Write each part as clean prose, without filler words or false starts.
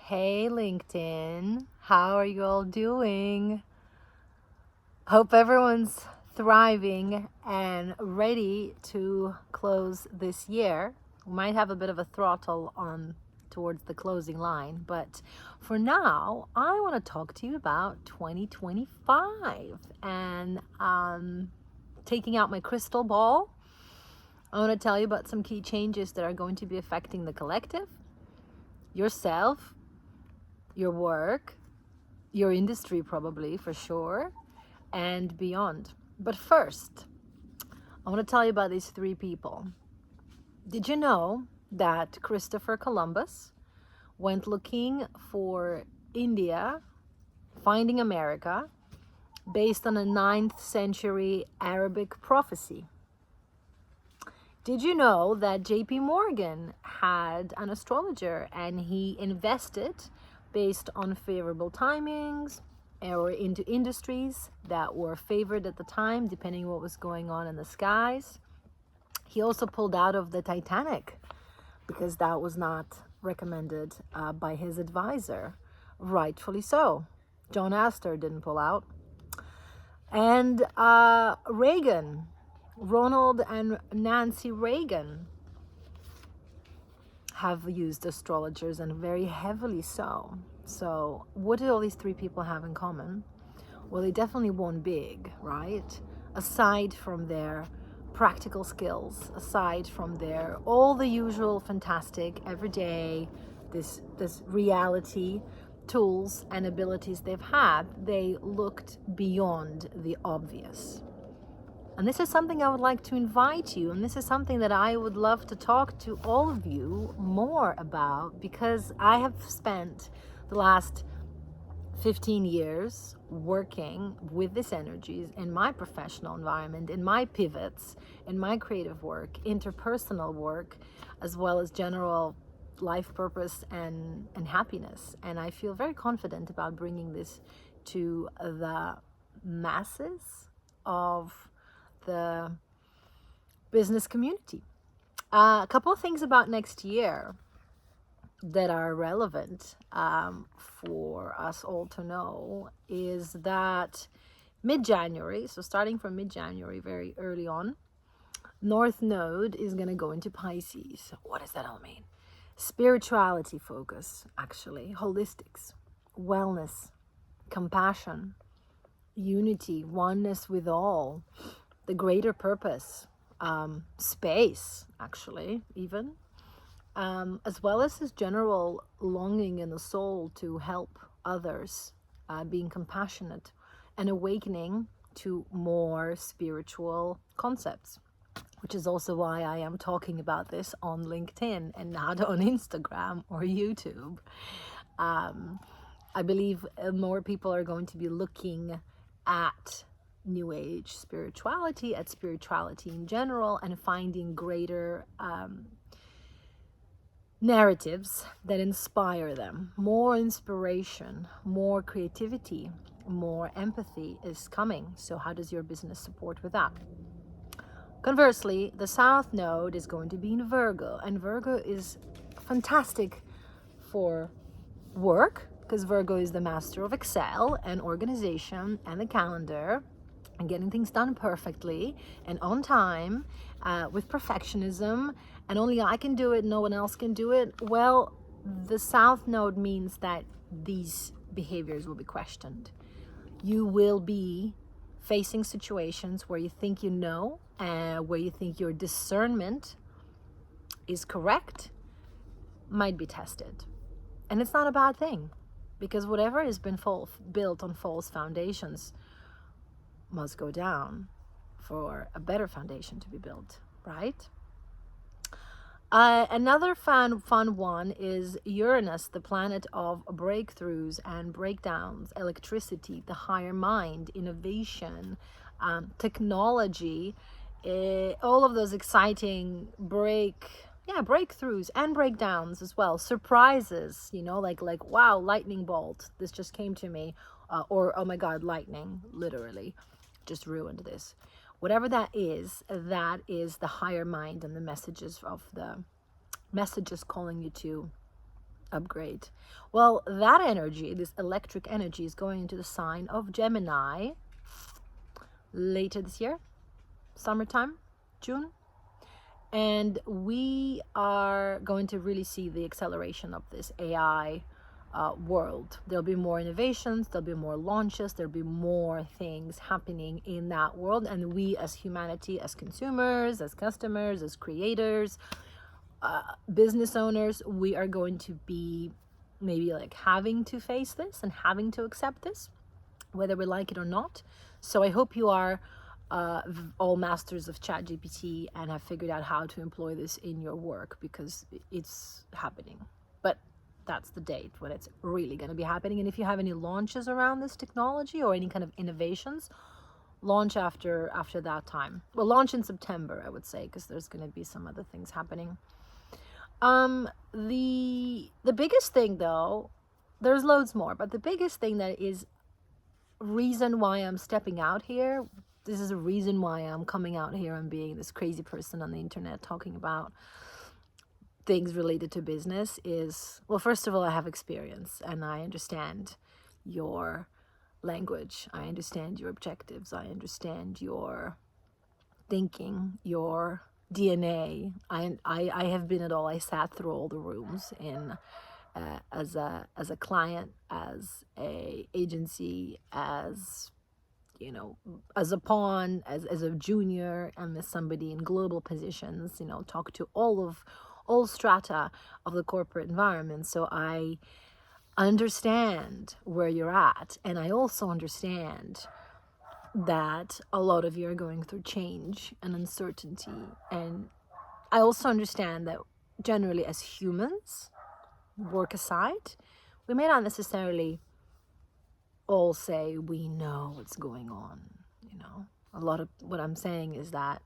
Hey LinkedIn, how are you all doing? Hope everyone's thriving and ready to close this year. We might have a bit of a throttle on towards the closing line, but for now, I want to talk to you about 2025 and taking out my crystal ball. I want to tell you about some key changes that are going to be affecting the collective, yourself, your work, your industry probably for sure, and beyond. But first, I want to tell you about these three people. Did you know that Christopher Columbus went looking for India, finding America, based on a 9th century Arabic prophecy? Did you know that JP Morgan had an astrologer and he invested based on favorable timings or into industries that were favored at the time, depending what was going on in the skies? He also pulled out of the Titanic because that was not recommended by his advisor. Rightfully so. John Astor didn't pull out. And Ronald and Nancy Reagan have used astrologers, and very heavily so. So what do all these three people have in common? Well, they definitely won big, right? Aside from their practical skills, aside from their all the usual fantastic everyday this reality tools and abilities they've had, they looked beyond the obvious. And this is something I would like to invite you, and this is something that I would love to talk to all of you more about, because I have spent the last 15 years working with these energies in my professional environment, in my pivots, in my creative work, interpersonal work, as well as general life purpose and happiness. And I feel very confident about bringing this to the masses of the business community. A couple of things about next year that are relevant for us all to know is that mid-January, so starting from mid-January, very early on, North Node is going to go into Pisces. What does that all mean? Spirituality focus, actually, holistics, wellness, compassion, unity, oneness with all, the greater purpose, space, actually, even, as well as this general longing in the soul to help others, being compassionate and awakening to more spiritual concepts, which is also why I am talking about this on LinkedIn and not on Instagram or YouTube. I believe more people are going to be looking at New Age spirituality, at spirituality in general, and finding greater narratives that inspire them. More inspiration, more creativity, more empathy is coming. So how does your business support with that? Conversely, the South Node is going to be in Virgo, and Virgo is fantastic for work, because Virgo is the master of Excel and organization and the calendar and getting things done perfectly and on time, with perfectionism, and only I can do it, no one else can do it. Well, the South Node means that these behaviors will be questioned. You will be facing situations where you think you know, where you think your discernment is correct, might be tested. And it's not a bad thing, because whatever has been built on false foundations must go down for a better foundation to be built, right? Another fun one is Uranus, the planet of breakthroughs and breakdowns, electricity, the higher mind, innovation, technology, all of those exciting breakthroughs and breakdowns as well, surprises, like wow, lightning bolt, this just came to me, or oh my god, lightning literally just ruined this. Whatever that is the higher mind and the messages calling you to upgrade. Well, that energy, this electric energy, is going into the sign of Gemini later this year, summertime, June. And we are going to really see the acceleration of this AI world. There'll be more innovations, there'll be more launches, there'll be more things happening in that world. And we as humanity, as consumers, as customers, as creators, business owners, we are going to be maybe like having to face this and having to accept this, whether we like it or not. So I hope you are all masters of ChatGPT and have figured out how to employ this in your work, because it's happening. But that's the date when it's really going to be happening. And if you have any launches around this technology or any kind of innovations, launch after that time. Well, launch in September, I would say, because there's going to be some other things happening. The biggest thing, though, there's loads more, but the biggest thing that is reason why I'm stepping out here, this is a reason why I'm coming out here and being this crazy person on the internet talking about things related to business is, well, first of all, I have experience and I understand your language. I understand your objectives. I understand your thinking, your DNA. I have been at all. I sat through all the rooms in as a client, as a agency, as as a pawn, as a junior, and as somebody in global positions. Talk to all strata of the corporate environment. So I understand where you're at, and I also understand that a lot of you are going through change and uncertainty. And I also understand that generally as humans, work aside, we may not necessarily all say we know what's going on. A lot of what I'm saying is that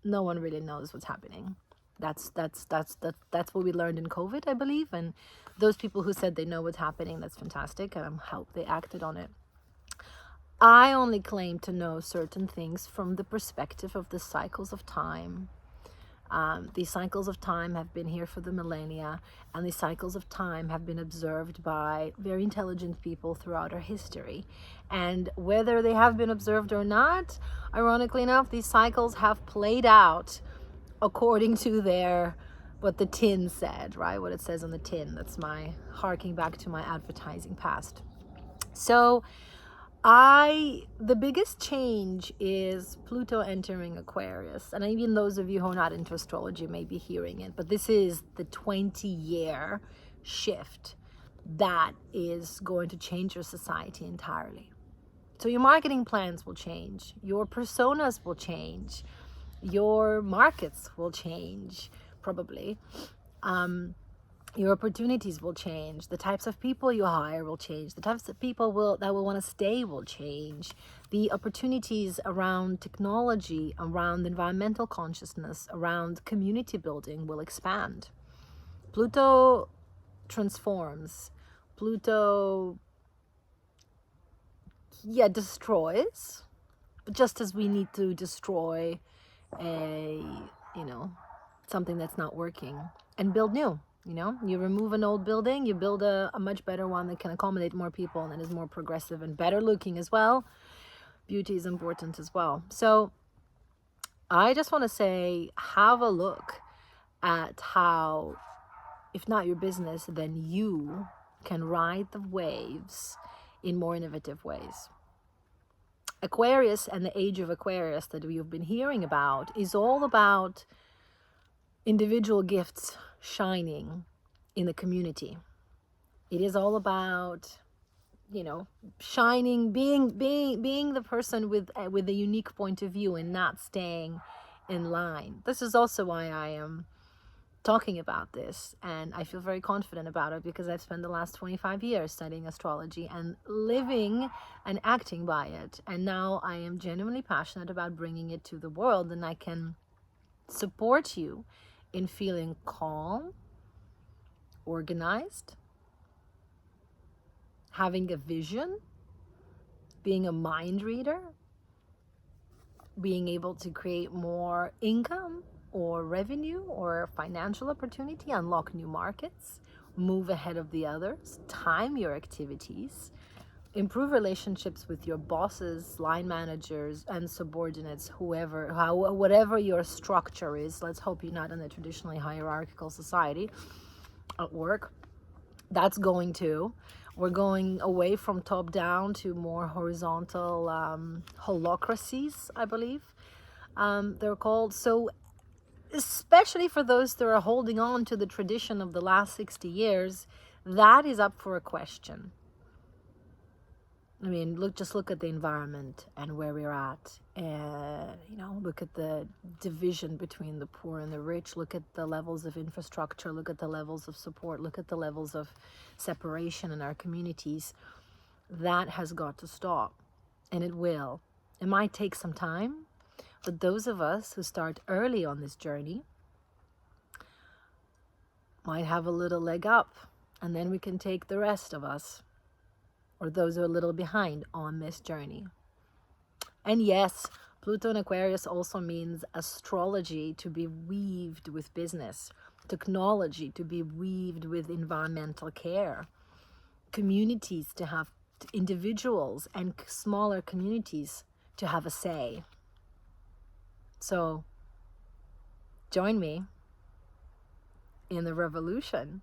no one really knows what's happening. That's what we learned in COVID, I believe. And those people who said they know what's happening, that's fantastic, and I hope they acted on it. I only claim to know certain things from the perspective of the cycles of time. These cycles of time have been here for the millennia, and these cycles of time have been observed by very intelligent people throughout our history. And whether they have been observed or not, ironically enough, these cycles have played out according to what the tin said, right? What it says on the tin. That's my harking back to my advertising past. So the biggest change is Pluto entering Aquarius. And even those of you who are not into astrology may be hearing it, but this is the 20-year shift that is going to change your society entirely. So your marketing plans will change, your personas will change, your markets will change, probably. Your opportunities will change. The types of people you hire will change. The types of people that will want to stay will change. The opportunities around technology, around environmental consciousness, around community building will expand. Pluto transforms. Pluto, destroys. But just as we need to destroy something that's not working and build new. You remove an old building, you build a much better one that can accommodate more people and is more progressive and better looking as well. Beauty is important as well. So I just want to say, have a look at how, if not your business, then you can ride the waves in more innovative ways. Aquarius and the age of Aquarius that we've been hearing about is all about individual gifts shining in the community. It is all about, shining, being the person with a unique point of view and not staying in line. This is also why I am talking about this, and I feel very confident about it because I've spent the last 25 years studying astrology and living and acting by it. And now I am genuinely passionate about bringing it to the world, and I can support you in feeling calm, organized, having a vision, being a mind reader, being able to create more income or revenue or financial opportunity, unlock new markets, move ahead of the others, time your activities, improve relationships with your bosses, line managers, and subordinates, whatever your structure is. Let's hope you're not in a traditionally hierarchical society at work. That's going to. We're going away from top down to more horizontal holocracies, I believe they're called. So especially for those that are holding on to the tradition of the last 60 years, that is up for a question. I mean, just look at the environment and where we're at, and look at the division between the poor and the rich. Look at the levels of infrastructure. Look at the levels of support. Look at the levels of separation in our communities. That has got to stop, and it will. It might take some time, but those of us who start early on this journey might have a little leg up, and then we can take the rest of us, or those who are a little behind on this journey. And yes, Pluto in Aquarius also means astrology to be weaved with business, technology to be weaved with environmental care, communities to have, individuals and smaller communities to have a say. So join me in the revolution.